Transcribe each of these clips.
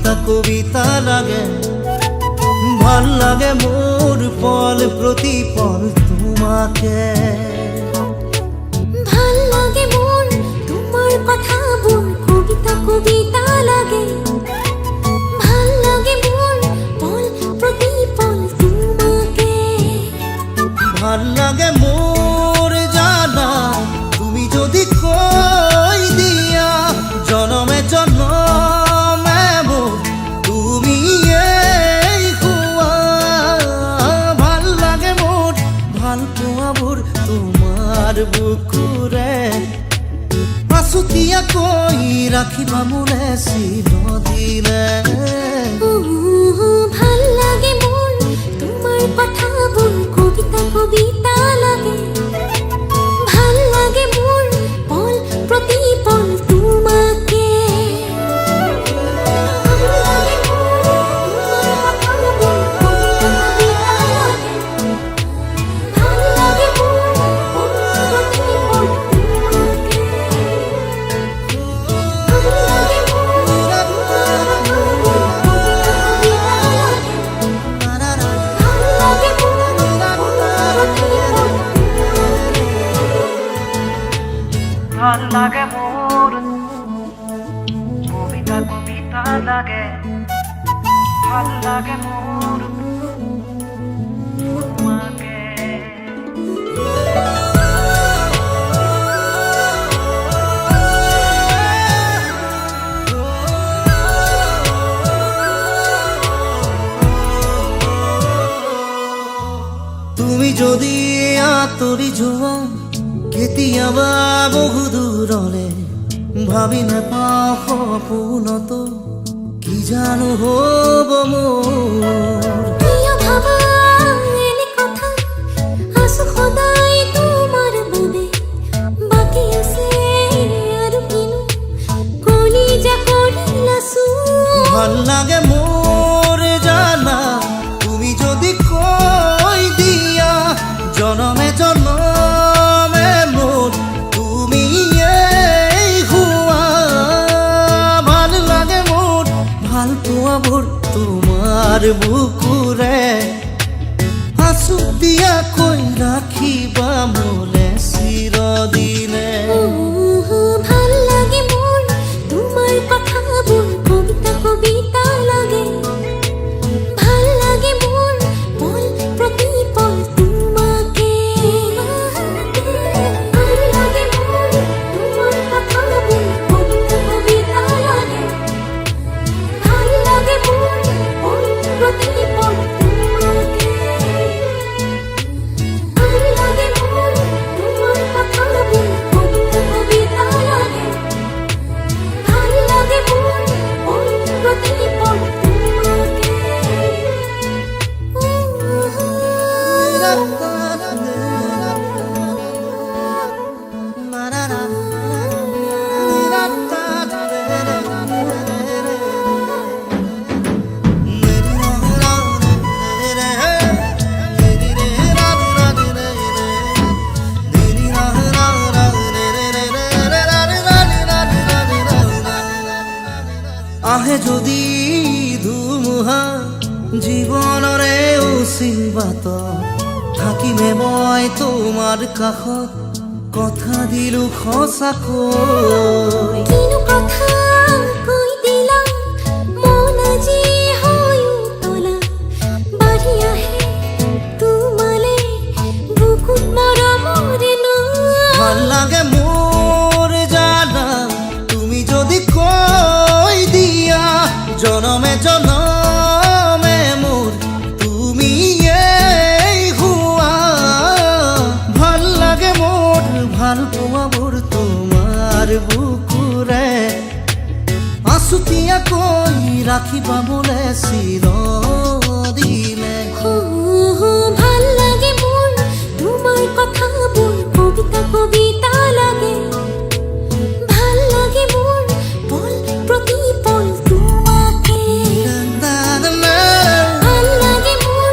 কবিতা কবিতা লাগে। ভাল লাগে মোর পল প্রতিপল তোমাকে। ভাল লাগে মোর তোমার কথা বল কবিতা কবিতা লাগে। ভাল লাগে মোর পল প্রতিপল তোমাকে। ভাল লাগে মোর জানা তুমি যদি কই দিয়া জনমে জনমে মোর তুমি এই হুয়া। ভাল লাগে মোর ভাল পোয়া মোর তোমার বুকুরে। আছুতিয়া কই রাখিবা মোরে চিরদিনে। ভাল লাগে মোর তোমার কথা বল কবিতা কবিতা লাগে। ভাল লাগে মোর পল প্রতিপল তোমাকে। ভাল লাগে মোর কবিতা কবিতা লাগে। ভাল লাগে মোর তোমাকে। তুমি যদি আতৰি যোৱা কেতিয়াবা বহু দূৰলে ভাবি নাপাওঁ সপোনত কি জানো হ'ব মোৰ। কিয় ভাবা এনে কথা আছো সদায় তোমাৰ বাবে। বাকী আছে আৰু কিনো কলিজা কৰিলাছো। ভাল লাগে মোৰ জানা তুমি যদি কৈ দিয়া জনমে জনমে মোৰ তুমি এই হুৱা। ভাল লাগে মোৰ ভাল পোৱা মোৰ তোমাৰ বুকুৰে। আছু দিয়া কৈ ৰাখিবা মোলে চিৰদিনে। ভাল লাগে মোর তোমার কথা বল কবিতা কবিতা লাগে। ভাল লাগে মোর পল প্রতিপল তোমাকে। ভাল লাগে মোর তোমার কথা বল কবিতা কবিতা লাগে। ভাল লাগে মোর পল প্রতিপল তোমাকে। ভাল লাগে মোর তোমার কথা বল কবিতা কবিতা লাগে। ভাল লাগে মোর পল প্রতিপল তোমাকে। আহে যদি ধুমুহা জীৱনৰে অচিন থাকিমে মই তোমাৰ কাষত কথা দিলো সঁচাকৈ। কিনো কথা কৈ দিলা মন আজি হৈ উতলা। বাঢ়ি আহে তোমালে বুকুত মৰমৰে নৈ। ভাল লাগে মোৰ জানা তুমি যদি কৈ দিয়া জনমে জনমে মোৰ তুমি এই হুৱা। ভাল লাগে মোৰ ভাল পোৱা মোৰ তোমাৰ বুকুৰে। আছুতিয়া কৈ ৰাখিবা মোলে চিৰদিনে। ভাল লাগে মোর তোমার কথা বল কবিতা কবিতা লাগে। ভাল লাগে মোর পল প্রতিপল তোমাকে। ভাল লাগে মোর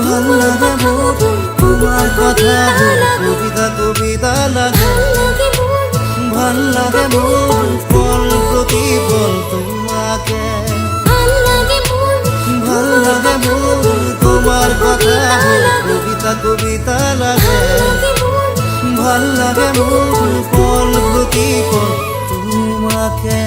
ভাল লাগে মোৰ তোমাৰ কথা কবিতা কবিতা লাগে। ভাল লাগে মোর ভাল লাগে মোৰ পল প্ৰতিপল তোমাকে। ভাল কবিতা কবিতা লাগে লাগে মন ভাল লাগে মোর পল প্রতি পল তোমাকে